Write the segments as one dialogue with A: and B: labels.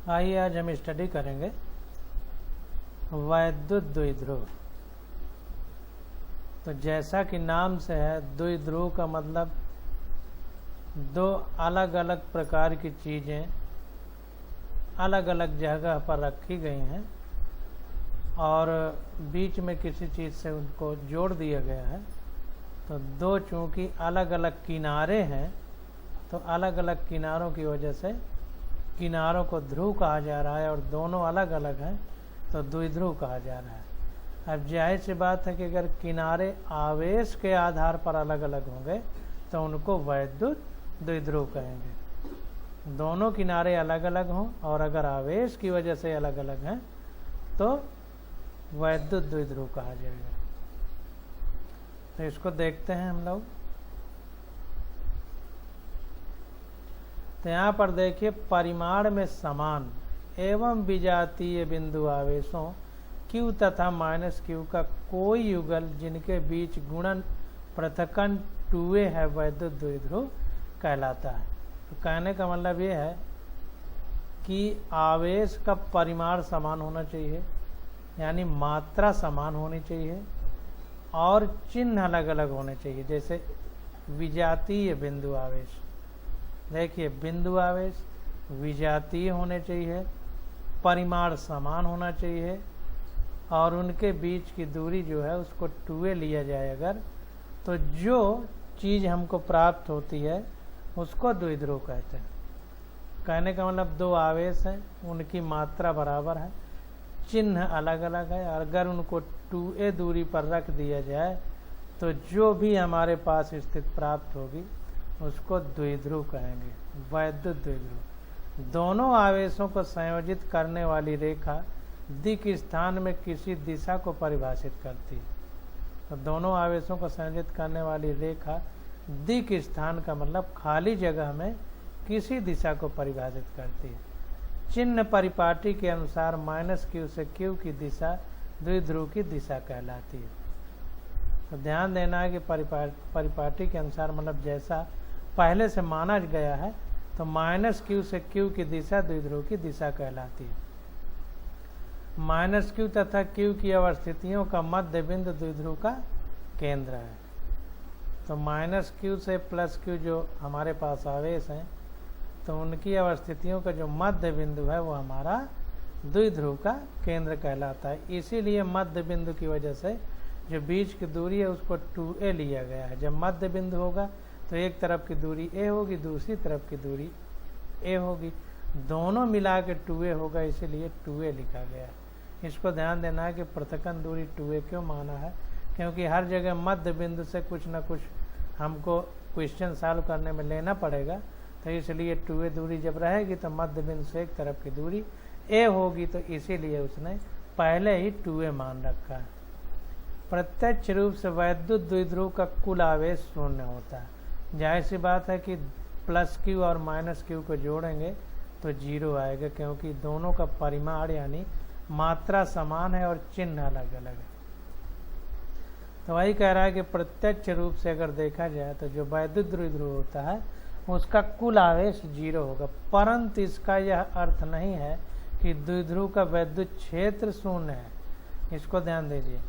A: आइए आज हम स्टडी करेंगे वैद्युत द्विध्रुव। तो जैसा कि नाम से है, द्विध्रुव का मतलब दो अलग अलग प्रकार की चीज़ें अलग अलग जगह पर रखी गई हैं और बीच में किसी चीज़ से उनको जोड़ दिया गया है। तो दो चूँकि अलग अलग किनारे हैं तो अलग अलग किनारों की वजह से किनारों को ध्रुव कहा जा रहा है और दोनों अलग अलग हैं तो द्विध्रुव कहा जा रहा है। अब जाहिर सी बात है कि अगर किनारे आवेश के आधार पर अलग अलग होंगे तो उनको वैद्युत द्विध्रुव कहेंगे। दोनों किनारे अलग अलग हों और अगर आवेश की वजह से अलग अलग हैं तो वैद्युत द्विध्रुव कहा जाएगा। तो इसको देखते हैं हम लोग। तो यहाँ पर देखिए, परिमाण में समान एवं विजातीय बिंदु आवेशों Q तथा -Q का कोई युगल जिनके बीच गुणन पृथक्कन 2A है वैद्युत द्विध्रुव कहलाता है। तो कहने का मतलब ये है कि आवेश का परिमाण समान होना चाहिए, यानी मात्रा समान होनी चाहिए और चिन्ह अलग अलग होने चाहिए। जैसे विजातीय बिंदु आवेश, देखिए बिंदु आवेश विजातीय होने चाहिए, परिमाण समान होना चाहिए और उनके बीच की दूरी जो है उसको 2A लिया जाए अगर, तो जो चीज़ हमको प्राप्त होती है उसको द्विध्रुव कहते हैं। कहने का मतलब दो आवेश हैं, उनकी मात्रा बराबर है, चिन्ह अलग अलग है, अगर उनको 2A दूरी पर रख दिया जाए तो जो भी हमारे पास स्थिति प्राप्त होगी उसको द्विध्रुव कहेंगे, वैद्युत द्विध्रुव। दोनों आवेशों को संयोजित करने वाली रेखा दिक् स्थान में किसी दिशा को परिभाषित करती है। तो दोनों आवेशों को संयोजित करने वाली रेखा दिक् स्थान का मतलब खाली जगह में किसी दिशा को परिभाषित करती है। चिन्ह परिपाटी के अनुसार -Q से Q की दिशा द्विध्रुव की दिशा कहलाती है। तो ध्यान देना है कि परिपाटी के अनुसार मतलब जैसा पहले से माना गया है तो -Q से Q की दिशा द्विध्रुव की दिशा कहलाती है। -Q तथा Q की अवस्थितियों का मध्य बिंदु द्विध्रुव का केंद्र है। तो -Q से +Q जो हमारे पास आवेश हैं तो उनकी अवस्थितियों का जो मध्य बिंदु है वो हमारा द्विध्रुव का केंद्र कहलाता है। इसीलिए मध्य बिंदु की वजह से जो बीच की दूरी है उसको 2A लिया गया है। जब मध्य बिंदु होगा तो एक तरफ की दूरी A होगी, दूसरी तरफ की दूरी A होगी, दोनों मिला के 2A होगा, इसीलिए 2A लिखा गया है। इसको ध्यान देना है कि पृथक्कन दूरी 2A क्यों माना है, क्योंकि हर जगह मध्य बिंदु से कुछ ना कुछ हमको क्वेश्चन सॉल्व करने में लेना पड़ेगा। तो इसलिए 2A दूरी जब रहेगी तो मध्य बिंदु से एक तरफ की दूरी A होगी, तो इसीलिए उसने पहले ही 2A मान रखा है। प्रत्यक्ष रूप से वैद्युत द्विध्रुव का कुल आवेश शून्य होता है। जाहिर सी बात है कि +Q और -Q को जोड़ेंगे तो 0 आएगा, क्योंकि दोनों का परिमाण यानी मात्रा समान है और चिन्ह अलग अलग है। तो वही कह रहा है कि प्रत्यक्ष रूप से अगर देखा जाए तो जो वैद्युत द्विध्रुव होता है उसका कुल आवेश 0 होगा, परंतु इसका यह अर्थ नहीं है कि द्विध्रुव का वैद्युत क्षेत्र शून्य है। इसको ध्यान दीजिए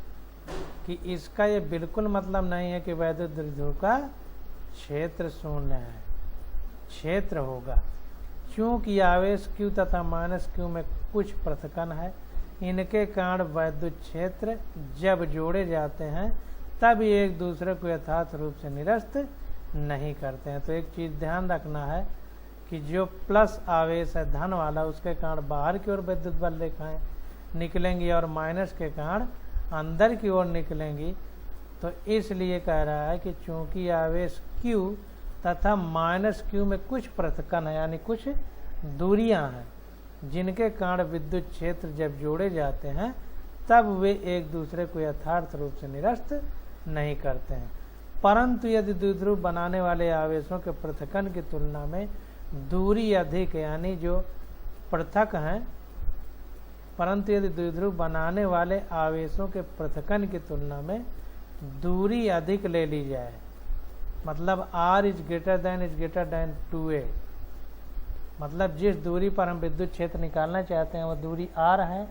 A: कि इसका ये बिल्कुल मतलब नहीं है कि वैद्युत द्विध्रुव का क्षेत्र शून्य है, क्षेत्र होगा। चूँकि आवेश Q तथा -Q में कुछ पृथक्कन है, इनके कारण वैद्युत क्षेत्र जब जोड़े जाते हैं तब ये एक दूसरे को यथार्थ रूप से निरस्त नहीं करते हैं। तो एक चीज़ ध्यान रखना है कि जो प्लस आवेश है धन वाला, उसके कारण बाहर की ओर विद्युत बल रेखाएं निकलेंगी और माइनस के कारण अंदर की ओर निकलेंगी। तो इसलिए कह रहा है कि चूंकि आवेश Q तथा -Q में कुछ पृथक्कन है, यानी कुछ दूरियां हैं, जिनके कारण विद्युत क्षेत्र जब जोड़े जाते हैं तब वे एक दूसरे को यथार्थ रूप से निरस्त नहीं करते हैं। परंतु यदि द्विध्रुव बनाने वाले आवेशों के पृथक्कन की तुलना में दूरी अधिक, यानी जो पृथक हैं, परंतु यदि द्विध्रुव बनाने वाले आवेशों के पृथक्कन की तुलना में दूरी अधिक ले ली जाए, मतलब R > 2A, मतलब जिस दूरी पर हम विद्युत क्षेत्र निकालना चाहते हैं वो दूरी r है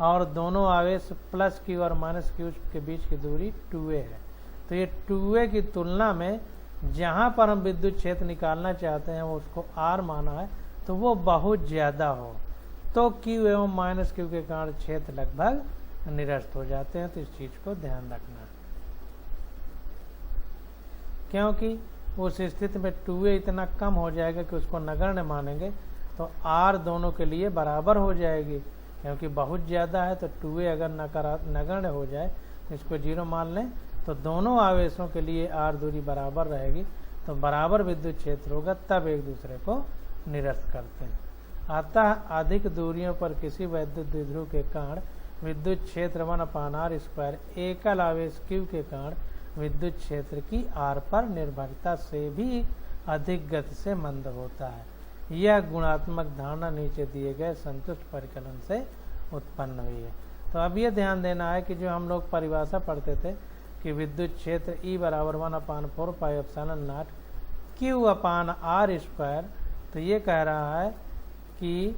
A: और दोनों आवेश प्लस q और माइनस q के बीच की दूरी 2a है। तो ये 2a की तुलना में जहाँ पर हम विद्युत क्षेत्र निकालना चाहते हैं वो उसको r माना है, तो वो बहुत ज़्यादा हो तो q एवं माइनस q के कारण क्षेत्र लगभग निरस्त हो जाते हैं। तो इस चीज़ को ध्यान रखना, क्योंकि उस स्थिति में 2a इतना कम हो जाएगा कि उसको नगण्य मानेंगे, तो r दोनों के लिए बराबर हो जाएगी, क्योंकि बहुत ज़्यादा है। तो 2a अगर नगण्य हो जाए, इसको 0 मान लें, तो दोनों आवेशों के लिए r दूरी बराबर रहेगी, तो बराबर विद्युत क्षेत्र होगा, तब एक दूसरे को निरस्त करते हैं। अतः अधिक दूरियों पर किसी वैद्युत द्विध्रुव के कारण विद्युत क्षेत्र 1/r² एकल आवेश q के कारण विद्युत क्षेत्र की r पर निर्भरता से भी अधिक गति से मंद होता है। यह गुणात्मक धारणा नीचे दिए गए संतुष्ट परिकलन से उत्पन्न हुई है। तो अब ये ध्यान देना है कि जो हम लोग परिभाषा पढ़ते थे कि विद्युत क्षेत्र E बराबर 1/4πε0 q/r², तो ये कह रहा है कि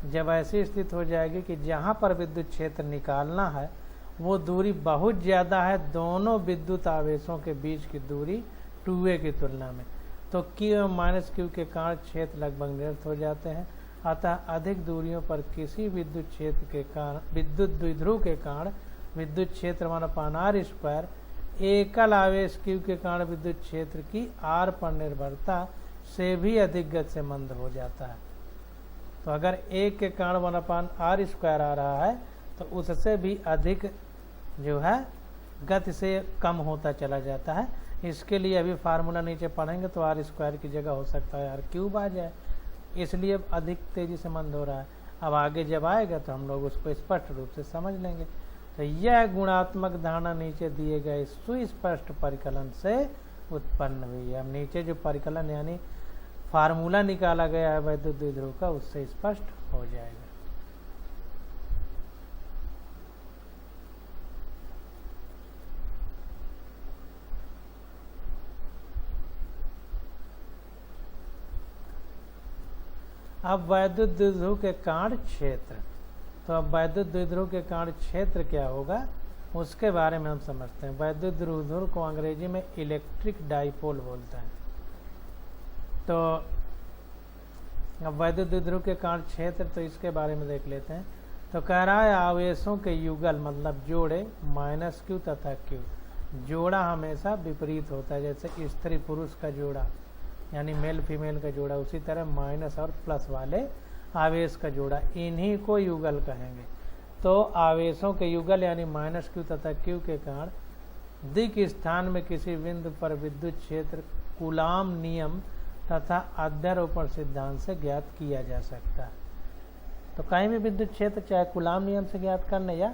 A: जब ऐसी स्थिति हो जाएगी कि जहाँ पर विद्युत क्षेत्र निकालना है वो दूरी बहुत ज़्यादा है दोनों विद्युत आवेशों के बीच की दूरी 2a की तुलना में, तो q एवं माइनस q के कारण क्षेत्र लगभग निरस्त हो जाते हैं। अतः अधिक दूरियों पर किसी विद्युत क्षेत्र के कारण विद्युत द्विध्रुव के कारण विद्युत क्षेत्र 1/r² एकल आवेश q के कारण विद्युत क्षेत्र की r पर निर्भरता से भी अधिक गति से मंद हो जाता है। तो अगर एक के कारण 1/r² आ रहा है तो उससे भी अधिक जो है गति से कम होता चला जाता है। इसके लिए अभी फार्मूला नीचे पढ़ेंगे तो r² की जगह हो सकता है r³ आ जाए, इसलिए अधिक तेजी से मंद हो रहा है। अब आगे जब आएगा तो हम लोग उसको स्पष्ट रूप से समझ लेंगे। तो यह गुणात्मक धारणा नीचे दिए गए सुस्पष्ट परिकलन से उत्पन्न हुई है। अब नीचे जो परिकलन यानी फार्मूला निकाला गया है वैद्युत द्विध्रुव का, उससे स्पष्ट हो जाएगा। अब वैद्युत द्विध्रुव के कारण क्षेत्र, तो अब वैद्युत द्विध्रुव के कारण क्षेत्र क्या होगा उसके बारे में हम समझते हैं। वैद्युत द्विध्रुव को अंग्रेजी में इलेक्ट्रिक डाइपोल बोलते हैं। तो अब वैद्युत द्विध्रुव के कारण क्षेत्र, तो इसके बारे में देख लेते हैं। तो कह रहा है आवेशों के युगल मतलब जोड़े -q तथा q, जोड़ा हमेशा विपरीत होता है, जैसे स्त्री पुरुष का जोड़ा यानी मेल फीमेल का जोड़ा, उसी तरह माइनस और प्लस वाले आवेश का जोड़ा, इन्हीं को युगल कहेंगे। तो आवेशों के युगल यानी -q तथा q के कारण दिक स्थान में किसी बिंदु पर विद्युत क्षेत्र कूलाम नियम तथा अध्यारोपण सिद्धांत से ज्ञात किया जा सकता है। तो कहीं भी विद्युत क्षेत्र चाहे कूलाम नियम से ज्ञात करने या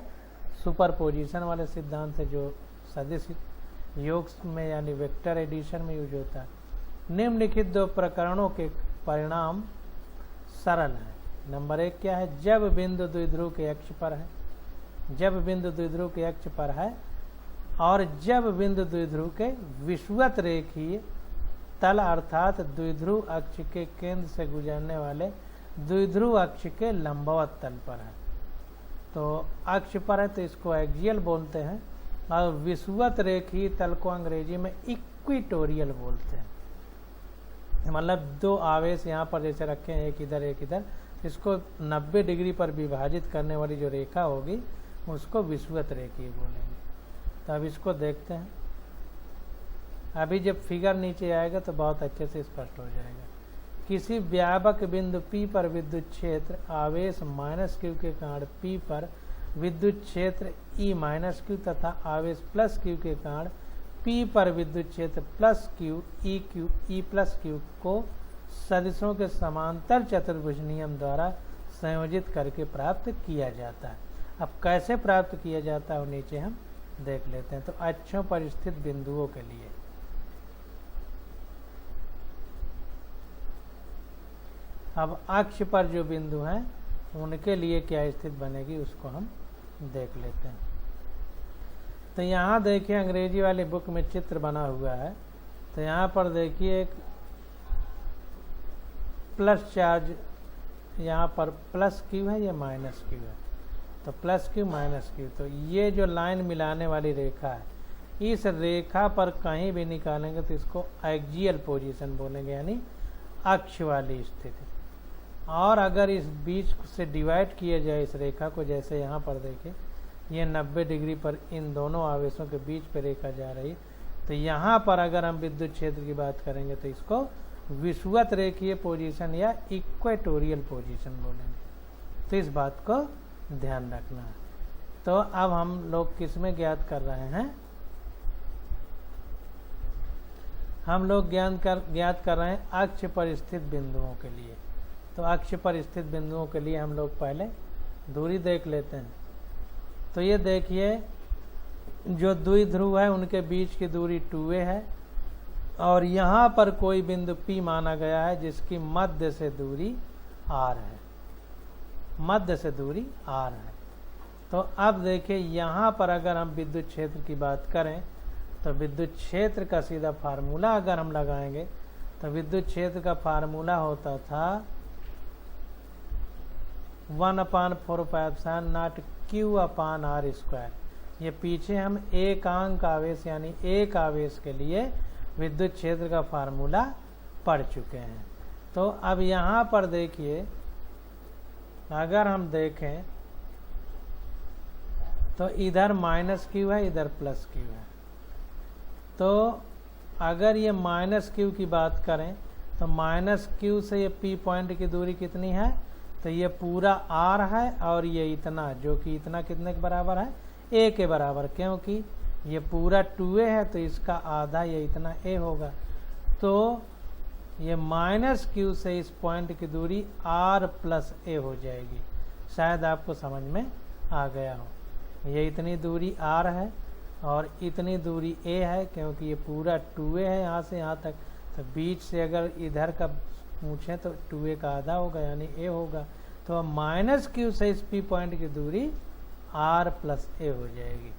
A: सुपरपोजिशन वाले सिद्धांत से जो सदिश योग में यानी वेक्टर एडिशन में यूज होता है। निम्नलिखित दो प्रकरणों के परिणाम सरल है। नंबर 1 क्या है, जब बिंदु द्विध्रुव के अक्ष पर है, जब बिंदु द्विध्रुव के अक्ष पर है और जब बिंदु द्विध्रुव के विषुवत रेखीय तल अर्थात द्विध्रुव अक्ष के केंद्र से गुजरने वाले द्विध्रुव अक्ष के लंबवत तल पर है। तो अक्ष पर है तो इसको एक्सियल बोलते हैं और विषुवत रेखीय तल को अंग्रेजी में इक्विटोरियल बोलते हैं। मतलब दो आवेश यहाँ पर जैसे रखे हैं एक इधर एक इधर, इसको 90 डिग्री पर विभाजित करने वाली जो रेखा होगी उसको विषुवत रेखीय बोलेंगे। तो अब इसको देखते हैं। अभी जब फिगर नीचे आएगा तो बहुत अच्छे से स्पष्ट हो जाएगा। किसी व्यापक बिंदु P पर विद्युत क्षेत्र आवेश -q के कारण P पर विद्युत क्षेत्र E-q तथा आवेश +q के कारण P पर विद्युत क्षेत्र +q E+q को सदिशों के समांतर चतुर्भुज नियम द्वारा संयोजित करके प्राप्त किया जाता है। अब कैसे प्राप्त किया जाता है वो नीचे हम देख लेते हैं। तो अक्षों पर स्थित बिंदुओं के लिए अब अक्ष पर जो बिंदु हैं उनके लिए क्या स्थिति बनेगी उसको हम देख लेते हैं। तो यहाँ देखिए अंग्रेजी वाली बुक में चित्र बना हुआ है। तो यहाँ पर देखिए एक प्लस चार्ज यहाँ पर प्लस क्यू है, ये माइनस क्यू है, तो प्लस क्यू माइनस क्यू। तो ये जो लाइन मिलाने वाली रेखा है, इस रेखा पर कहीं भी निकालेंगे तो इसको एक्सियल पोजीशन बोलेंगे, यानी अक्ष वाली स्थिति। और अगर इस बीच से डिवाइड किया जाए इस रेखा को, जैसे यहाँ पर देखिए ये 90 डिग्री पर इन दोनों आवेशों के बीच पे रेखा जा रही, तो यहाँ पर अगर हम विद्युत क्षेत्र की बात करेंगे तो इसको विषुवत रेखीय पोजीशन या इक्वेटोरियल पोजीशन बोलेंगे। तो इस बात को ध्यान रखना है। तो अब हम लोग किस में ज्ञात कर रहे हैं, हम लोग ज्ञात कर रहे हैं अक्ष पर स्थित बिंदुओं के लिए। तो अक्ष पर स्थित बिंदुओं के लिए हम लोग पहले दूरी देख लेते हैं। तो ये देखिए जो द्विध्रुव है उनके बीच की दूरी 2a है, और यहाँ पर कोई बिंदु P माना गया है जिसकी मध्य से दूरी r है, मध्य से दूरी r है। तो अब देखिए यहाँ पर अगर हम विद्युत क्षेत्र की बात करें तो विद्युत क्षेत्र का सीधा फार्मूला अगर हम लगाएंगे तो विद्युत क्षेत्र का फार्मूला होता था 1/4πε0 Q/r²। ये पीछे हम एकांक आवेश यानी एक आवेश के लिए विद्युत क्षेत्र का फार्मूला पढ़ चुके हैं। तो अब यहाँ पर देखिए अगर हम देखें तो इधर माइनस क्यू है, इधर प्लस क्यू है। तो अगर ये माइनस क्यू की बात करें तो माइनस क्यू से ये P पॉइंट की दूरी कितनी है, तो ये पूरा R है, और ये इतना जो कि इतना कितने के बराबर है, A के बराबर, क्योंकि ये पूरा 2a है तो इसका आधा ये इतना a होगा। तो ये माइनस क्यू से इस पॉइंट की दूरी r प्लस a हो जाएगी। शायद आपको समझ में आ गया हो। ये इतनी दूरी r है और इतनी दूरी a है, क्योंकि ये पूरा 2a है यहाँ से यहाँ तक। तो बीच से अगर इधर का पूछें तो 2a का आधा होगा यानी a होगा। तो माइनस क्यू से इस P पॉइंट की दूरी r प्लस a हो जाएगी।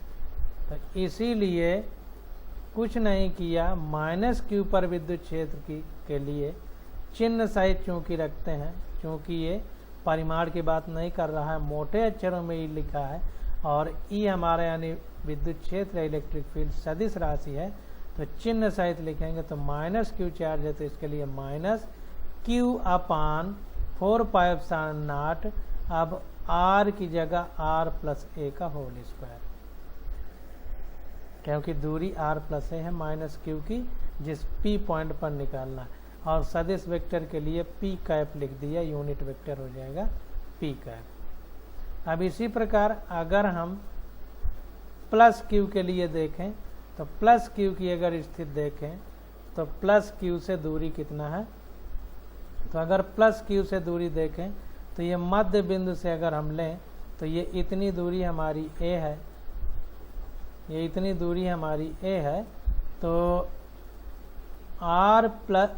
A: तो इसीलिए कुछ नहीं किया, माइनस क्यू पर विद्युत क्षेत्र के लिए चिन्ह सहित चूंकि रखते हैं, क्योंकि ये परिमाण की बात नहीं कर रहा है, मोटे अक्षरों में ही लिखा है, और ई हमारा यानी विद्युत क्षेत्र इलेक्ट्रिक फील्ड सदिश राशि है, तो चिन्ह सहित लिखेंगे। तो माइनस क्यू चार्ज है तो इसके लिए माइनस Q/4πε0, अब r की जगह r प्लस a का होल स्क्वायर, क्योंकि दूरी r प्लस a है माइनस क्यू की, जिस P पॉइंट पर निकालना है। और सदिश वेक्टर के लिए P कैप लिख दिया, यूनिट वेक्टर हो जाएगा P कैप। अब इसी प्रकार अगर हम प्लस क्यू के लिए देखें तो प्लस क्यू की अगर स्थिति देखें तो प्लस क्यू से दूरी कितना है, तो अगर प्लस क्यू से दूरी देखें तो ये मध्य बिंदु से अगर हम लें तो ये इतनी दूरी हमारी a है, ये इतनी दूरी हमारी a है। तो r प्लस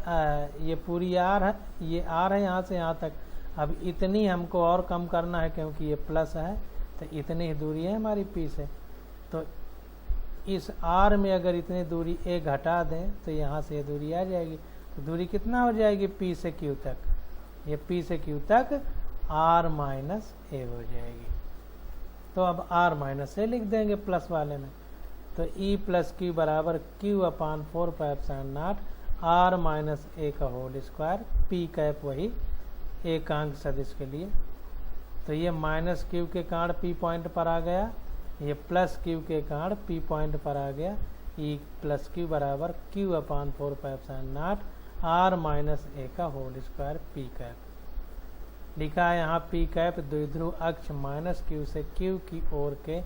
A: ये पूरी r है, ये r है यहाँ से यहाँ तक। अब इतनी हमको और कम करना है क्योंकि ये प्लस है, तो इतनी ही दूरी है हमारी P से। तो इस r में अगर इतनी दूरी a घटा दें तो यहाँ से ये दूरी आ जाएगी। तो दूरी कितना हो जाएगी P से Q तक, ये P से Q तक r माइनस a हो जाएगी। तो अब r माइनस a लिख देंगे प्लस वाले में। तो E प्लस Q बराबर Q/4πε0 r माइनस a का होल स्क्वायर, P कैप वही एकांक सदिश के लिए। तो ये माइनस Q के कारण P पॉइंट पर आ गया, ये प्लस Q के कारण P पॉइंट पर आ गया। E प्लस Q बराबर Q/4πε0 r माइनस a का होल स्क्वायर P कैप लिखा है। यहाँ P कैप द्विध्रुव अक्ष माइनस Q से Q की ओर के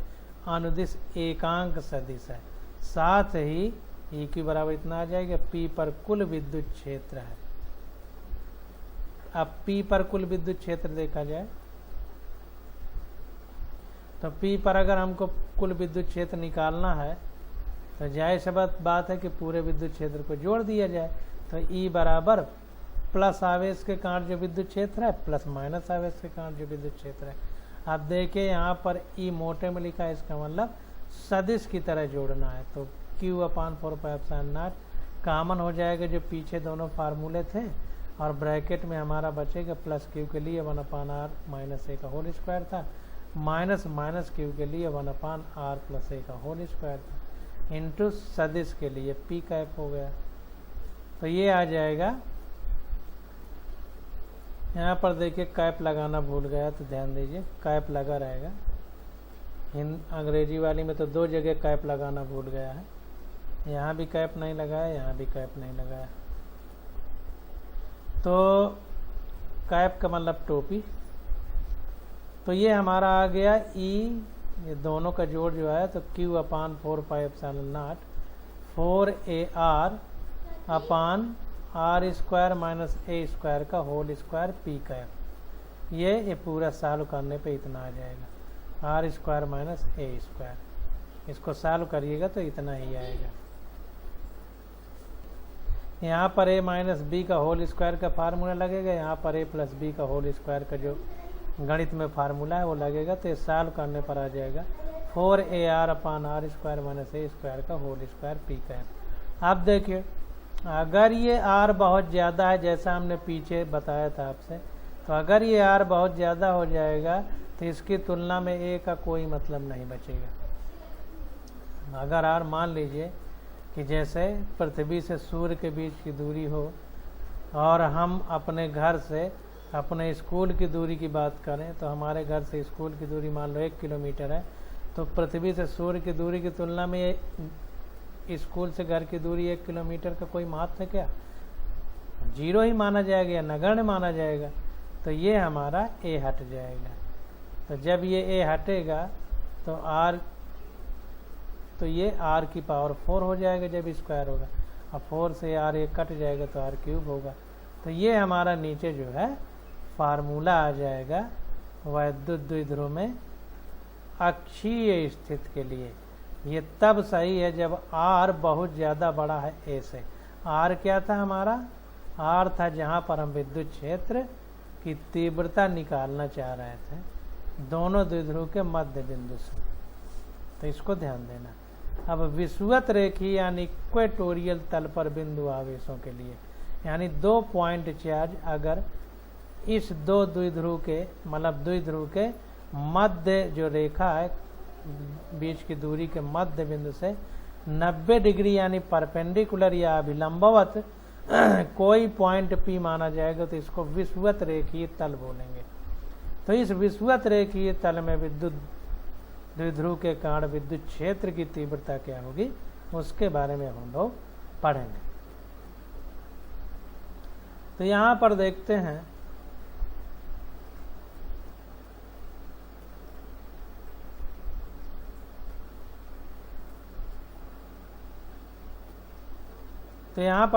A: अनुदिश एकांक सदिश है। साथ ही E की बराबर इतना आ जाएगा, P पर कुल विद्युत क्षेत्र है। अब P पर कुल विद्युत क्षेत्र देखा जाए तो P पर अगर हमको कुल विद्युत क्षेत्र निकालना है तो जाहिर सी बात है कि पूरे विद्युत क्षेत्र को जोड़ दिया जाए। तो E बराबर प्लस आवेश के कारण जो विद्युत क्षेत्र है प्लस माइनस आवेश के कारण जो विद्युत क्षेत्र है। अब देखिए यहाँ पर E मोटे में लिखा है, इसका मतलब सदिश की तरह जोड़ना है। तो Q/4πε0 कॉमन हो जाएगा जो पीछे दोनों फार्मूले थे, और ब्रैकेट में हमारा बचेगा प्लस क्यू के लिए 1/r माइनस ए का होल स्क्वायर था, माइनस माइनस क्यू के लिए 1/r प्लस ए का होल स्क्वायर था, इंटू सदिश के लिए पी कैप हो गया। तो ये आ जाएगा। यहाँ पर देखिए कैप लगाना भूल गया तो ध्यान दीजिए, कैप लगा रहेगा। अंग्रेजी वाली में तो 2 जगह कैप लगाना भूल गया है, यहाँ भी कैप नहीं लगाया, यहाँ भी कैप नहीं लगाया। तो कैप का मतलब टोपी। तो ये हमारा आ गया ई, ये दोनों का जोड़ जो है तो Q/4πε0 4AR अपान r स्क्वायर माइनस ए स्क्वायर का होल स्क्वायर पी कैप। ये पूरा सॉल्व करने पे इतना आ जाएगा, r स्क्वायर माइनस ए स्क्वायर। इसको सॉल्व करिएगा तो इतना ही आएगा। यहाँ पर a माइनस बी का होल स्क्वायर का फार्मूला लगेगा, यहाँ पर a प्लस बी का होल स्क्वायर का जो गणित में फार्मूला है वो लगेगा। तो ये सॉल्व करने पर आ जाएगा 4AR अपान r स्क्वायर माइनस ए स्क्वायर का होल स्क्वायर पी कैप। अब देखिए अगर ये r बहुत ज़्यादा है, जैसा हमने पीछे बताया था आपसे, तो अगर ये r बहुत ज़्यादा हो जाएगा तो इसकी तुलना में a का कोई मतलब नहीं बचेगा। अगर r मान लीजिए कि जैसे पृथ्वी से सूर्य के बीच की दूरी हो और हम अपने घर से अपने स्कूल की दूरी की बात करें, तो हमारे घर से स्कूल की दूरी मान लो 1 किलोमीटर है, तो पृथ्वी से सूर्य की दूरी की तुलना में ये स्कूल से घर की दूरी 1 किलोमीटर का कोई महत्व है क्या? 0 ही माना जाएगा या नगण्य माना जाएगा। तो ये हमारा a हट जाएगा। तो जब ये a हटेगा तो ये r की पावर 4 हो जाएगा जब स्क्वायर होगा, और 4 से r ये कट जाएगा तो r क्यूब होगा। तो ये हमारा नीचे जो है फार्मूला आ जाएगा वैद्युत द्विध्रुव में अक्षीय स्थिति के लिए। ये तब सही है जब r बहुत ज़्यादा बड़ा है a से। r क्या था हमारा? r था जहाँ पर हम विद्युत क्षेत्र की तीव्रता निकालना चाह रहे थे दोनों द्विध्रुव के मध्य बिंदु से। तो इसको ध्यान देना। अब विषुवत रेखीय यानी इक्वेटोरियल तल पर बिंदु आवेशों के लिए, यानी 2 पॉइंट चार्ज अगर इस 2 द्विध्रुव के मतलब द्विध्रुव के मध्य जो रेखा है बीच की दूरी के मध्य बिंदु से 90 डिग्री यानी परपेंडिकुलर या अभिलंबवत कोई पॉइंट P माना जाएगा, तो इसको विषुवत रेखीय तल बोलेंगे। तो इस विषुवत रेखीय तल में विद्युत द्विध्रुव के कारण विद्युत क्षेत्र की तीव्रता क्या होगी उसके बारे में हम लोग पढ़ेंगे। तो यहाँ पर देखते हैं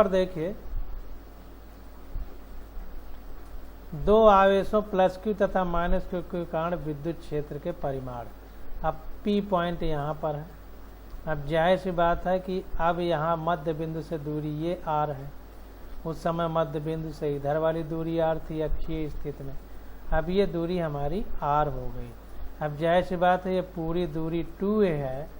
A: देखिए 2 आवेशों प्लस Q तथा माइनस Q के कारण विद्युत क्षेत्र के परिमाण। अब P पॉइंट यहाँ पर है। अब जाहिर सी बात है कि अब यहाँ मध्य बिंदु से दूरी ये R है, उस समय मध्य बिंदु से इधर वाली दूरी R थी अक्षीय स्थिति में। अब ये दूरी हमारी R हो गई। अब जाहिर सी बात है ये पूरी दूरी 2a है,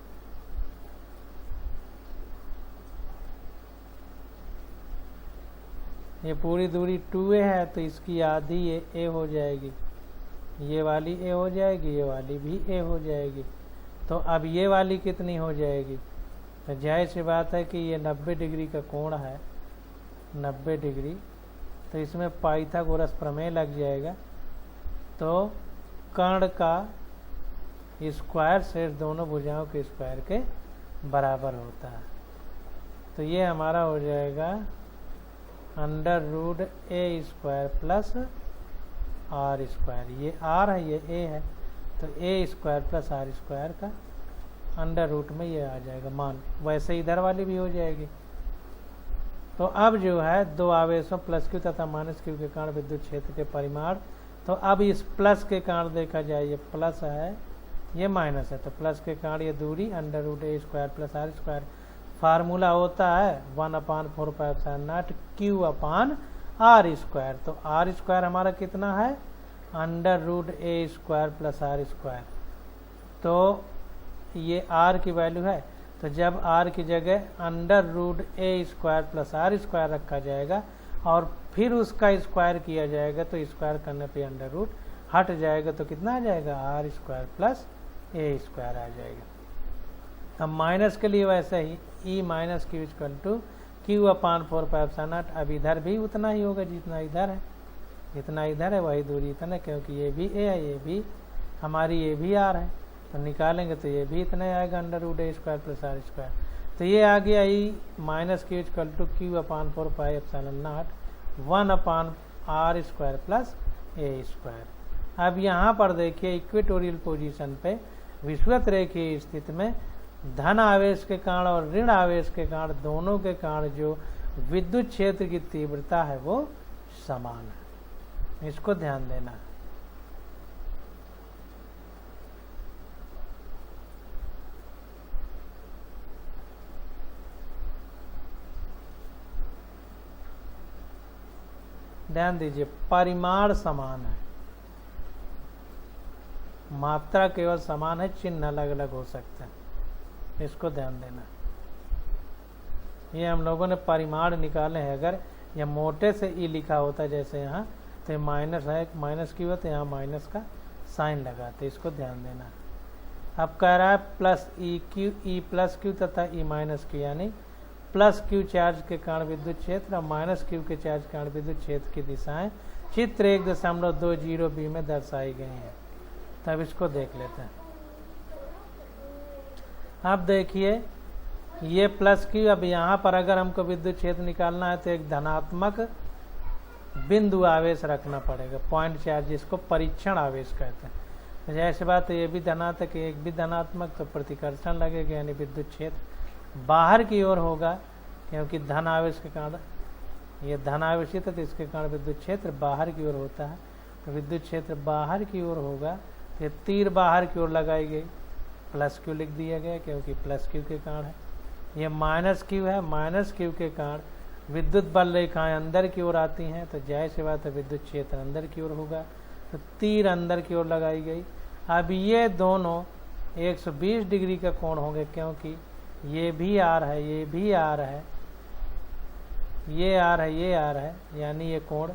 A: ये पूरी दूरी 2a है, तो इसकी आधी ये a हो जाएगी, ये वाली a हो जाएगी, ये वाली भी a हो जाएगी। तो अब ये वाली कितनी हो जाएगी? तो जाहिर सी बात है कि ये 90 डिग्री का कोण है, 90 डिग्री, तो इसमें पाइथागोरस प्रमेय लग जाएगा। तो कर्ण का स्क्वायर शेष दोनों भुजाओं के स्क्वायर के बराबर होता है। तो ये हमारा हो जाएगा √a² प्लस r स्क्वायर। ये r है, ये a है, तो a² प्लस r² का अंडर रूट में ये आ जाएगा मान। वैसे इधर वाली भी हो जाएगी। तो अब जो है 2 आवेशों प्लस Q तथा माइनस Q के कारण विद्युत क्षेत्र के परिमाण। तो अब इस प्लस के कारण देखा जाए, ये प्लस है ये माइनस है, तो प्लस के कारण ये दूरी √a² प्लस r²। फार्मूला होता है 1/4πε0 Q/r²। तो r² हमारा कितना है? √a² plus r²। तो ये r की वैल्यू है, तो जब r की जगह √a² प्लस r² रखा जाएगा और फिर उसका स्क्वायर किया जाएगा, तो स्क्वायर करने पे अंडर रूट हट जाएगा, तो कितना आ जाएगा r square plus a square आ जाएगा। अब माइनस के लिए वैसे ही e minus q equal to q upon 4πε0। अब इधर भी उतना ही होगा जितना इधर है, जितना इधर है वही दूरी इतना, क्योंकि ये भी ए है, ये भी हमारी ये भी आर है, तो निकालेंगे तो ये भी इतना आएगा under root a square plus r square. तो ये आ गया e minus q equal to q upon 4πε0 1 upon r square plus a square. अब यहाँ पर देखिए इक्वेटोरियल पोजीशन पे विषुवत रेखीय स्थिति में धन आवेश के कारण और ऋण आवेश के कारण दोनों के कारण जो विद्युत क्षेत्र की तीव्रता है वो समान है, इसको ध्यान देना। ध्यान दीजिए, परिमाण समान है, मात्रा केवल समान है, चिन्ह अलग अलग हो सकते हैं, इसको ध्यान देना। ये हम लोगों ने परिमाण निकाले हैं, अगर यह मोटे से ई लिखा होता है जैसे यहाँ, तो माइनस है, माइनस क्यू है, तो यहाँ माइनस का साइन लगाते, इसको ध्यान देना। अब कह रहा है plus E Q, E plus Q तथा ई माइनस क्यू, यानी प्लस क्यू चार्ज के कारण विद्युत क्षेत्र और माइनस क्यू के चार्ज के कारण विद्युत क्षेत्र की दिशाएं चित्र 1.20 बी में दर्शाई गई हैं। तब इसको देख लेते हैं। अब देखिए ये प्लस क्यू, अब यहाँ पर अगर हमको विद्युत क्षेत्र निकालना है तो एक धनात्मक बिंदु आवेश रखना पड़ेगा, पॉइंट चार्ज, जिसको परीक्षण आवेश कहते हैं। तो जैसे बात ये भी धनात्मक, एक भी धनात्मक, तो प्रतिकर्षण लगेगा, यानी विद्युत क्षेत्र बाहर की ओर होगा, क्योंकि धन आवेश के कारण ये धन आवेशित है, तो इसके कारण विद्युत क्षेत्र बाहर की ओर होता है। तो विद्युत क्षेत्र बाहर की ओर होगा, तो ये तीर बाहर की ओर लगाई गई, प्लस क्यू लिख दिया गया क्योंकि प्लस क्यू के कारण है। ये माइनस क्यू है, माइनस क्यू के कारण विद्युत बल रेखाएं अंदर की ओर आती हैं, तो जाहिर सी बात है विद्युत क्षेत्र अंदर की ओर होगा, तो तीर अंदर की ओर लगाई गई। अब ये दोनों 120 डिग्री का कोण होंगे, क्योंकि ये भी आर है, ये भी आर है, ये आर है, ये आर है, यानी ये कोण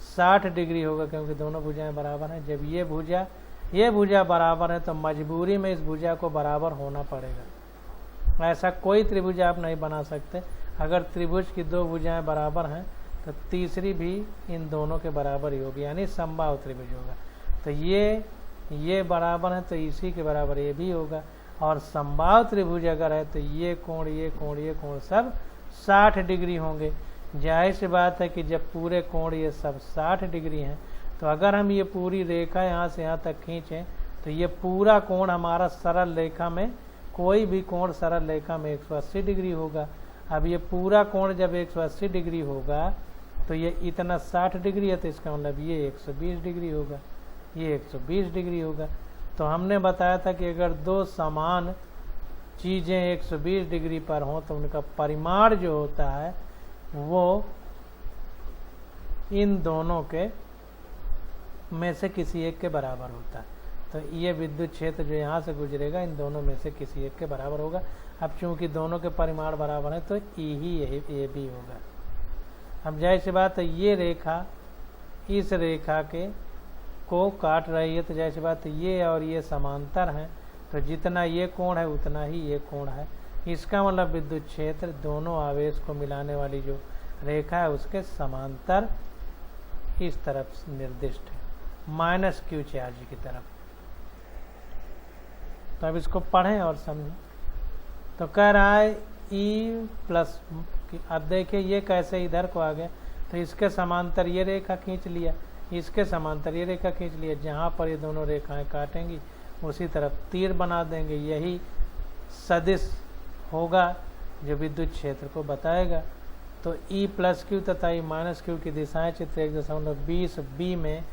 A: 60 डिग्री होगा, क्योंकि दोनों भुजाएं बराबर हैं। जब ये भुजा बराबर है, तो मजबूरी में इस भुजा को बराबर होना पड़ेगा। ऐसा कोई त्रिभुज आप नहीं बना सकते। अगर त्रिभुज की दो भुजाएं बराबर हैं, तो तीसरी भी इन दोनों के बराबर ही होगी, यानी समबाहु त्रिभुज होगा। तो ये बराबर है, तो इसी के बराबर ये भी होगा। और समबाहु त्रिभुज अगर है, तो ये कोण, ये कोण, ये कोण सब 60 डिग्री होंगे। जाहिर सी बात है कि जब पूरे कोण ये सब 60 डिग्री हैं, तो अगर हम ये पूरी रेखा यहाँ से यहाँ तक खींचें, तो ये पूरा कोण हमारा सरल रेखा में, कोई भी कोण सरल रेखा में 180 डिग्री होगा। अब ये पूरा कोण जब 180 डिग्री होगा, तो ये इतना 60 डिग्री है, तो इसका मतलब ये 120 डिग्री होगा, ये 120 डिग्री होगा। तो हमने बताया था कि अगर दो समान चीज़ें 120 डिग्री पर हों, तो उनका परिमाण जो होता है वो इन दोनों के में से किसी एक के बराबर होता है। तो ये विद्युत क्षेत्र जो यहाँ से गुजरेगा, इन दोनों में से किसी एक के बराबर होगा। अब चूंकि दोनों के परिमाण बराबर हैं, तो ये भी होगा। अब जाहिर सी बात है, ये रेखा इस रेखा के को काट रही है, तो जाहिर सी बात है ये और ये समांतर हैं, तो जितना ये कोण है उतना ही ये कोण है। इसका मतलब विद्युत क्षेत्र दोनों आवेश को मिलाने वाली जो रेखा है उसके समांतर इस तरफ निर्दिष्ट है, माइनस क्यू चार्ज की तरफ। तो अब इसको पढ़ें और समझें। तो कह रहा है ई प्लस, अब देखिए ये कैसे इधर को आ गया, तो इसके समांतर ये रेखा खींच लिया, इसके समांतर ये रेखा खींच लिया, जहाँ पर ये दोनों रेखाएं काटेंगी उसी तरफ तीर बना देंगे। यही सदिश होगा जो विद्युत क्षेत्र को बताएगा। तो ई प्लस क्यू तथा ई माइनस क्यू की दिशाएं चित्र 1.20 बी में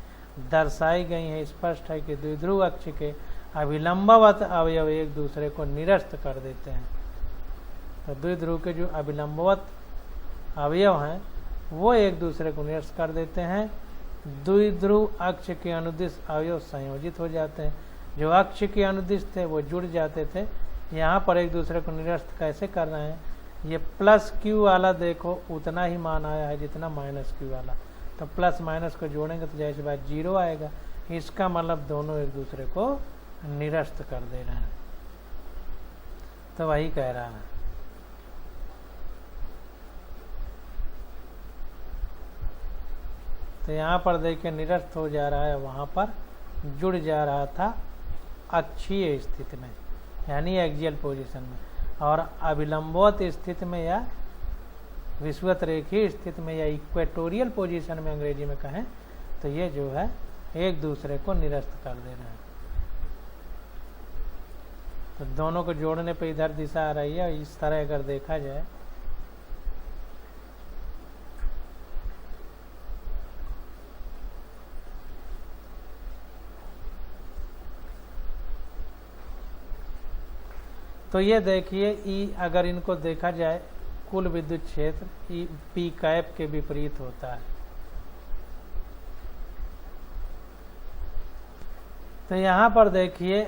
A: दर्शाई गई हैं। स्पष्ट है कि द्विध्रुव अक्ष के अभिलंबवत अवयव एक दूसरे को निरस्त कर देते हैं। तो द्विध्रुव के जो अभिलंबवत अवयव हैं वो एक दूसरे को निरस्त कर देते हैं। द्विध्रुव अक्ष के अनुदिश अवयव संयोजित हो जाते हैं। जो अक्ष के अनुदिश थे वो जुड़ जाते थे, यहाँ पर एक दूसरे को निरस्त कैसे कर रहे हैं, ये प्लस क्यू वाला देखो उतना ही मान आया है जितना माइनस क्यू वाला, तो प्लस माइनस को जोड़ेंगे तो जैसे बात 0 आएगा। इसका मतलब दोनों एक दूसरे को निरस्त कर दे रहे हैं, तो वही कह रहा है। तो यहाँ पर देखिए निरस्त हो जा रहा है, वहाँ पर जुड़ जा रहा था अक्षीय स्थिति में यानी एक्सियल पोजीशन में, और अभिलंबवत स्थिति में या विषुवत रेखीय स्थिति में या इक्वेटोरियल पोजीशन में अंग्रेजी में कहें तो ये जो है एक दूसरे को निरस्त कर दे रहे हैं। तो दोनों को जोड़ने पे इधर दिशा आ रही है। इस तरह अगर देखा जाए तो ये देखिए ई, अगर इनको देखा जाए कुल विद्युत क्षेत्र ई पी कैप के विपरीत होता है। तो यहाँ पर देखिए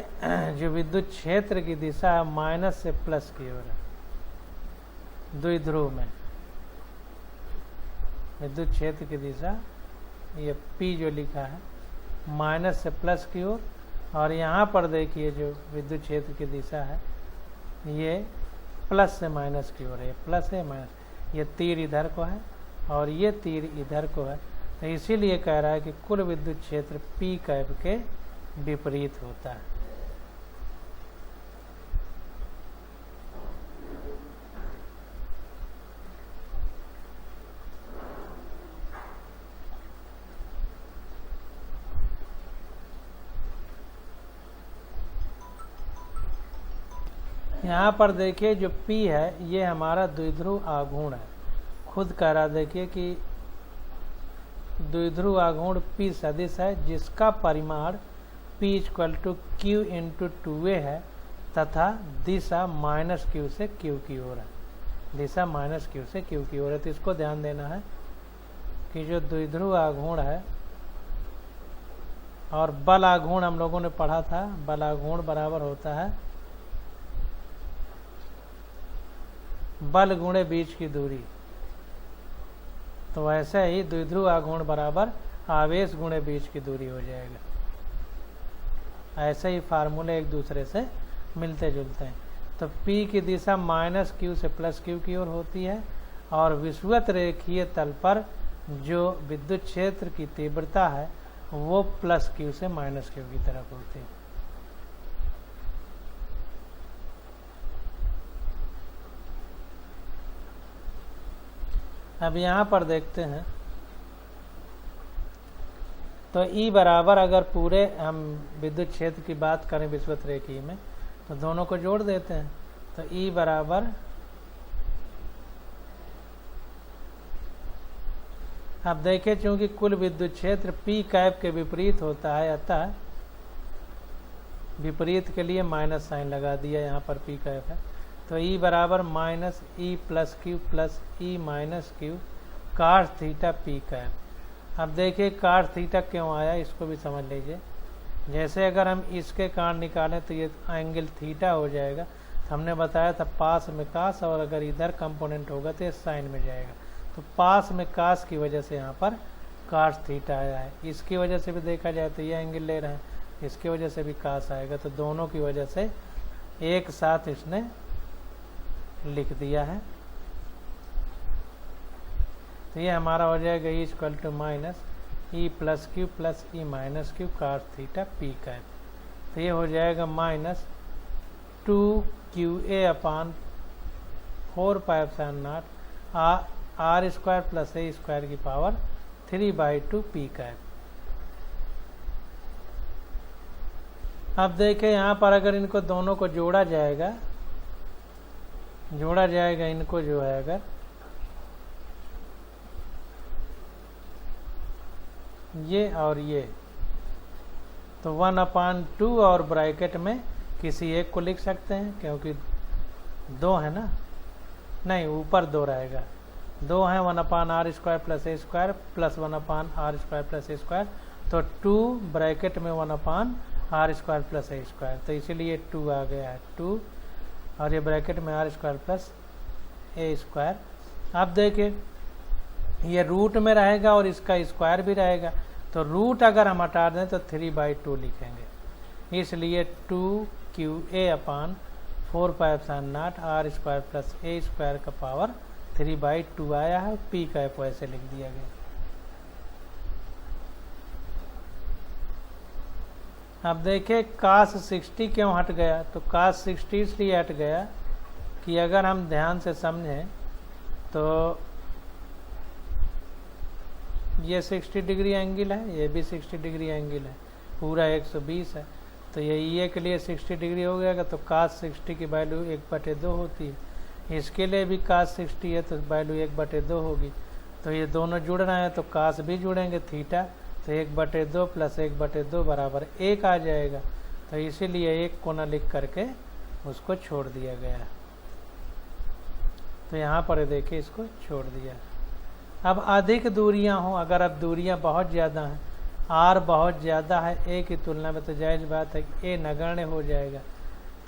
A: जो विद्युत क्षेत्र की दिशा है माइनस से प्लस की ओर है। द्विध्रुव में विद्युत क्षेत्र की दिशा ये पी जो लिखा है माइनस से प्लस की ओर, और यहाँ पर देखिए जो विद्युत क्षेत्र की दिशा है ये प्लस से माइनस की ओर है। प्लस है माइनस, ये तीर इधर को है और ये तीर इधर को है, तो इसीलिए कह रहा है कि कुल विद्युत क्षेत्र पी कैप के विपरीत होता है। यहाँ पर देखिए जो P है ये हमारा द्विध्रुव आघूर्ण है। खुद कह रहा देखिए कि द्विध्रुव आघूर्ण P सदिश है जिसका परिमाण P = Q × 2a है तथा दिशा माइनस Q से Q की ओर है। दिशा माइनस Q से Q की ओर है। तो इसको ध्यान देना है कि जो द्विध्रुव आघूर्ण है और बल आघूर्ण हम लोगों ने पढ़ा था, बल आघूर्ण बराबर होता है बल गुणे बीच की दूरी। तो वैसे ही द्विध्रुव आघूर्ण बराबर आवेश गुणे बीच की दूरी हो जाएगा। ऐसे ही फार्मूले एक दूसरे से मिलते जुलते हैं। तो P की दिशा माइनस Q से प्लस Q की ओर होती है और विषुवत रेखीय तल पर जो विद्युत क्षेत्र की तीव्रता है वो प्लस Q से माइनस Q की तरफ होती है। अब यहाँ पर देखते हैं तो E बराबर, अगर पूरे हम विद्युत क्षेत्र की बात करें विषुवत रेखीय में तो दोनों को जोड़ देते हैं। तो E बराबर, अब देखें चूंकि कुल विद्युत क्षेत्र P कैप के विपरीत होता है अतः विपरीत के लिए माइनस साइन लगा दिया। यहाँ पर P कैप है तो E बराबर minus E plus Q plus E minus Q cos theta P cap. अब देखिए cos थीटा क्यों आया इसको भी समझ लीजिए। जैसे अगर हम इसके कारण निकालें तो ये एंगल थीटा हो जाएगा। तो हमने बताया था पास में कास, और अगर इधर कंपोनेंट होगा तो ये साइन में जाएगा। तो पास में कास की वजह से यहाँ पर cos थीटा आया है। इसकी वजह से भी देखा जाए तो ये एंगल ले रहे हैं, इसकी वजह से भी कास आएगा। तो दोनों की वजह से एक साथ इसने लिख दिया है। तो ये हमारा हो जाएगा E = minus E plus Q plus E minus Q cos theta P cap. तो ये हो जाएगा minus 2QA/4πε0 R² plus A² की पावर 3/2 P कैप। अब देखें यहाँ पर अगर इनको दोनों को जोड़ा जाएगा इनको जो है अगर ये और ये तो 1/2 और ब्रैकेट में किसी एक को लिख सकते हैं क्योंकि 2 है ना, नहीं ऊपर 2 रहेगा। 2 है 1/r² plus A² plus 1/r² plus A²। तो 2 ब्रैकेट में 1/r² प्लस A²। तो इसीलिए 2 आ गया है 2, और ये ब्रैकेट में r² प्लस ए स्क्वायर। अब देखिए ये रूट में रहेगा और इसका स्क्वायर भी रहेगा, तो रूट अगर हम हटा दें तो 3/2 लिखेंगे, इसलिए 2qa upon 4πε0 r square plus a square का पावर 3/2 आया है। पी का एफ ऐसे लिख दिया गया। अब देखिए cos 60 क्यों हट गया, तो cos 60 इसलिए हट गया कि अगर हम ध्यान से समझें तो ये 60 डिग्री एंगल है, ये भी 60 डिग्री एंगल है, पूरा 120 है, तो ये के लिए 60 डिग्री हो गया, तो cos 60 की वैल्यू 1/2 होती है। इसके लिए भी cos 60 है तो वैल्यू 1/2 होगी, तो ये दोनों जुड़ रहे हैं तो cos भी जुड़ेंगे थीटा, तो 1/2 प्लस 1/2 बराबर 1 आ जाएगा, तो इसीलिए एक कोना लिख करके उसको छोड़ दिया गया। तो यहाँ पर देखिए इसको छोड़ दिया। अब अधिक दूरियां हों, अगर अब दूरियां बहुत ज़्यादा हैं, आर बहुत ज़्यादा है ए की तुलना में, तो जायज़ बात है कि ए नगण्य हो जाएगा,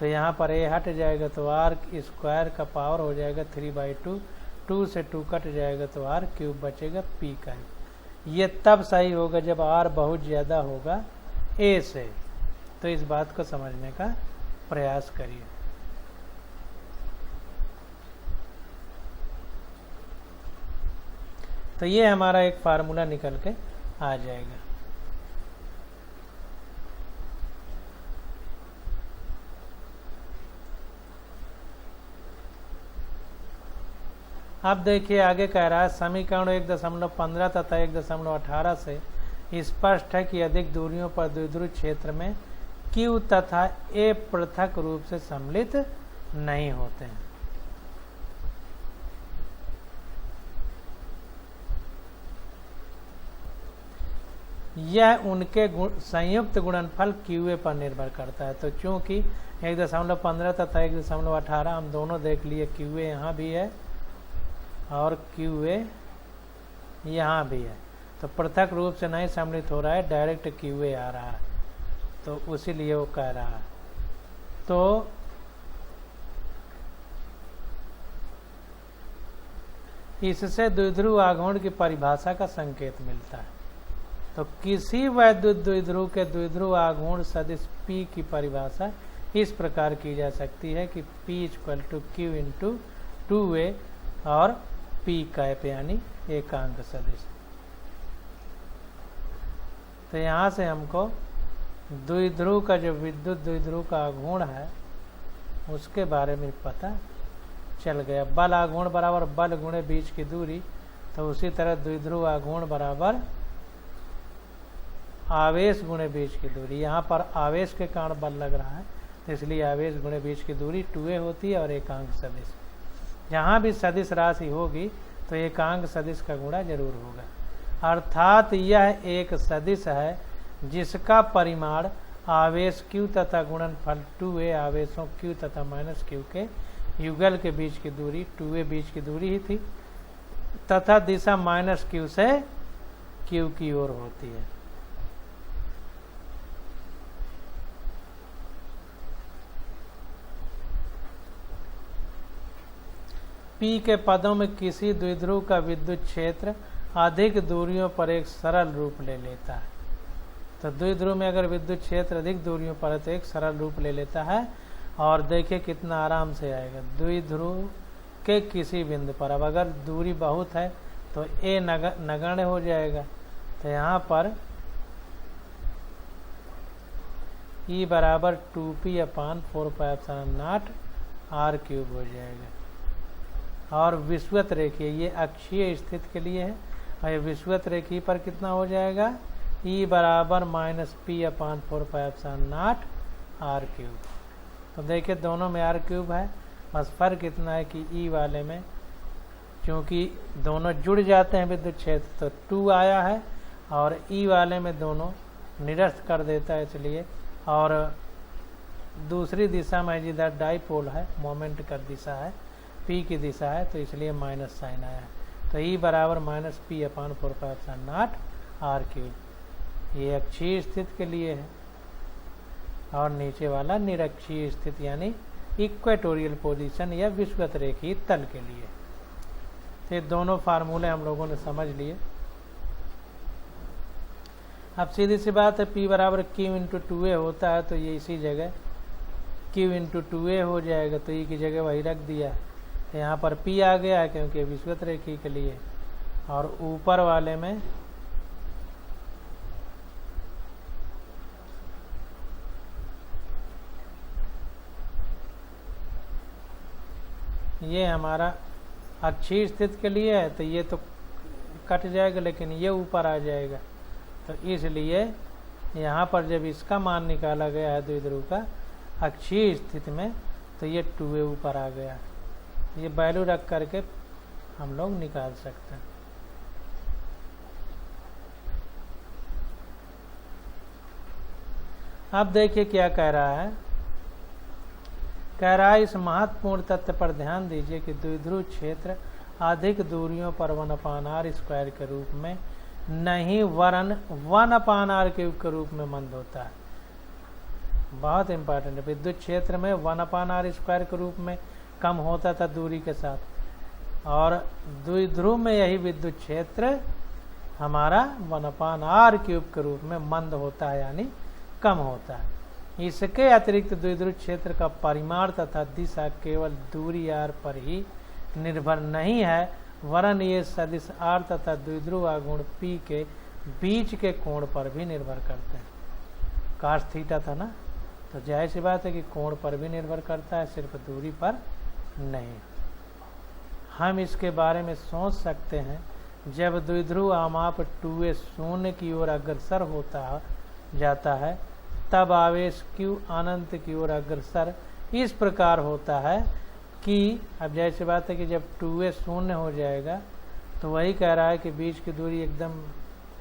A: तो यहाँ पर ए हट जाएगा तो आर स्क्वायर का पावर हो जाएगा 3/2, 2 से 2 कट जाएगा तो आर क्यूब बचेगा पी का। ये तब सही होगा जब आर बहुत ज़्यादा होगा ए से, तो इस बात को समझने का प्रयास करिए। तो ये हमारा एक फार्मूला निकल के आ जाएगा। अब देखिए आगे कह रहा है समीकरण 1.15 तथा 1.18 से स्पष्ट है कि अधिक दूरियों पर द्विध्रुव क्षेत्र में Q तथा A पृथक रूप से सम्मिलित नहीं होते हैं। यह उनके संयुक्त गुणनफल QA पर निर्भर करता है। तो चूंकि 1.15 तथा 1.18 हम दोनों देख लिए, QA यहाँ भी है और QA यहाँ भी है, तो पृथक रूप से नहीं सम्मिलित हो रहा है, डायरेक्ट QA आ रहा है, तो उसीलिए वो कह रहा है। तो इससे द्विध्रुव आघूर्ण की परिभाषा का संकेत मिलता है। तो किसी वैद्युत द्विध्रुव के द्विध्रुव आघूर्ण सदिश P की परिभाषा इस प्रकार की जा सकती है कि P = Q × 2A और P का एफ यानी एकांक सदिश। तो यहाँ से हमको द्विध्रुव का जो विद्युत द्विध्रुव का आघूर्ण है उसके बारे में पता चल गया। बल आघूर्ण बराबर बल गुणे बीच की दूरी, तो उसी तरह द्विध्रुव आघूर्ण बराबर आवेश गुणे बीच की दूरी। यहाँ पर आवेश के कारण बल लग रहा है, तो इसलिए आवेश गुणे बीच की दूरी 2A होती है और एकांक सदिश। जहाँ भी सदिश राशि होगी तो एकांक सदिश का गुणा जरूर होगा। अर्थात यह एक सदिश है जिसका परिमाण आवेश Q तथा गुणनफल 2A आवेशों Q तथा -Q के युगल के बीच की दूरी 2A बीच की दूरी ही थी, तथा दिशा -Q से Q की ओर होती है। P के पदों में किसी द्विध्रुव का विद्युत क्षेत्र अधिक दूरियों पर एक सरल रूप ले लेता है। तो द्विध्रुव में अगर विद्युत क्षेत्र अधिक दूरियों पर है तो एक सरल रूप ले लेता है, और देखिए कितना आराम से आएगा। द्विध्रुव के किसी बिंदु पर, अब अगर दूरी बहुत है तो A नगण्य हो जाएगा, तो यहाँ पर E = 2P अपान 4πε0 r³ हो जाएगा। और विषुवत रेखीय, ये अक्षीय स्थिति के लिए है, और ये विषुवत रेखीय पर कितना हो जाएगा, E = -P अपान 4πε0 r³। तो देखिए दोनों में r³ है, बस फर्क इतना है कि E वाले में क्योंकि दोनों जुड़ जाते हैं विद्युत क्षेत्र तो 2 आया है, और E वाले में दोनों निरस्त कर देता है इसलिए, और दूसरी दिशा में जिधर डाइपोल है मोमेंट का दिशा है P की दिशा है, तो इसलिए माइनस साइन आया है। तो E = -P अपान 4πε0 r³। ये अक्षीय स्थिति के लिए है, और नीचे वाला निरक्षीय स्थिति यानी इक्वेटोरियल पोजीशन या विषुवत रेखीय तल के लिए। तो ये दोनों फार्मूले हम लोगों ने समझ लिए। अब सीधी सी बात है, P बराबर Q इंटू 2A होता है, तो ये इसी जगह Q इंटू 2A हो जाएगा, तो E की जगह वही रख दिया। तो यहाँ पर P आ गया है क्योंकि विषुवत रेखी के लिए, और ऊपर वाले में ये हमारा अक्षीय स्थिति के लिए है, तो ये तो कट जाएगा, लेकिन ये ऊपर आ जाएगा। तो इसलिए यहाँ पर जब इसका मान निकाला गया है द्विध्रुव का अक्षीय स्थिति में, तो ये 2A ऊपर आ गया। ये वैल्यू रख करके हम लोग निकाल सकते हैं। अब देखिए क्या कह रहा है। कह रहा है, इस महत्वपूर्ण तथ्य पर ध्यान दीजिए कि द्विध्रुव क्षेत्र अधिक दूरियों पर 1/r² के रूप में नहीं, वरन 1/r³ के रूप में मंद होता है। बहुत इंपॉर्टेंट है। विद्युत क्षेत्र में 1/r² के रूप में कम होता था दूरी के साथ, और द्विध्रुव में यही विद्युत क्षेत्र हमारा 1/r³ के रूप में मंद होता है, यानी कम होता है। इसके अतिरिक्त द्विध्रुव क्षेत्र का परिमाण तथा दिशा केवल दूरी r पर ही निर्भर नहीं है, वरन ये सदिश r तथा द्विध्रुव आघूर्ण P के बीच के कोण पर भी निर्भर करते हैं। cos थीटा था ना, तो जाहिर सी बात है कि कोण पर भी निर्भर करता है, सिर्फ दूरी पर नहीं। हम इसके बारे में सोच सकते हैं, जब द्विध्रुव आमाप 2A शून्य की ओर अग्रसर होता जाता है, तब आवेश Q अनंत की ओर अग्रसर इस प्रकार होता है कि, अब जाहिर सी बात है कि जब 2A शून्य हो जाएगा, तो वही कह रहा है कि बीच की दूरी एकदम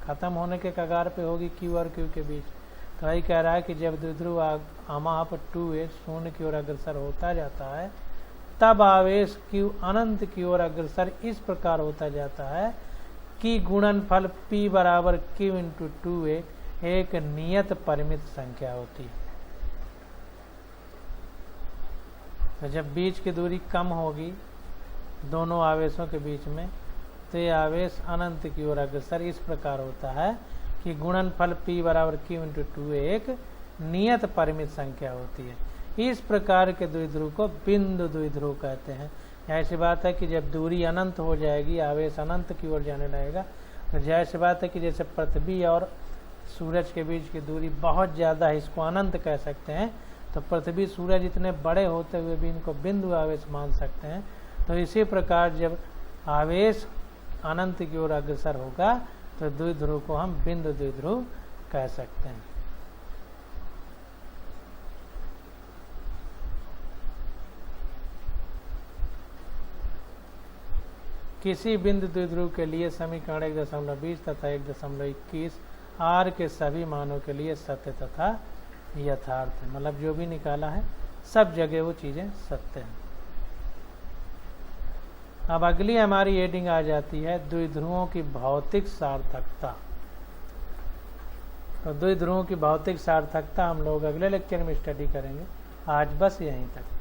A: खत्म होने के कगार पे होगी Q और Q के बीच। तो वही कह रहा है कि जब द्विध्रुव आमाप 2A शून्य की ओर अग्रसर होता जाता है, तब आवेश Q अनंत की ओर अग्रसर इस प्रकार होता जाता है कि गुणनफल P बराबर Q इंटू 2A एक नियत परिमित संख्या होती है। तो जब बीच की दूरी कम होगी दोनों आवेशों के बीच में, तो ये आवेश अनंत की ओर अग्रसर इस प्रकार होता है कि गुणनफल P बराबर Q इंटू 2A एक नियत परिमित संख्या होती है। इस प्रकार के द्विध्रुव को बिंदु द्विध्रुव कहते हैं। ऐसी बात है कि जब दूरी अनंत हो जाएगी, आवेश अनंत की ओर जाने लगेगा, तो जाहिर सी बात है कि जैसे पृथ्वी और सूरज के बीच की दूरी बहुत ज़्यादा है, इसको अनंत कह सकते हैं। तो पृथ्वी सूरज इतने बड़े होते हुए भी इनको बिंदु आवेश मान सकते हैं। तो इसी प्रकार जब आवेश अनंत की ओर अग्रसर होगा, तो द्विध्रुव को हम बिंदु द्विध्रुव कह सकते हैं। किसी बिंदु द्विध्रुव के लिए समीकरण 1.20 तथा 1.21 r के सभी मानों के लिए सत्य तथा यथार्थ है। मतलब जो भी निकाला है सब जगह वो चीजें सत्य हैं। अब अगली हमारी हेडिंग आ जाती है द्विध्रुवों की भौतिक सार्थकता। तो द्विध्रुवों की भौतिक सार्थकता हम लोग अगले लेक्चर में स्टडी करेंगे। आज बस यहीं तक।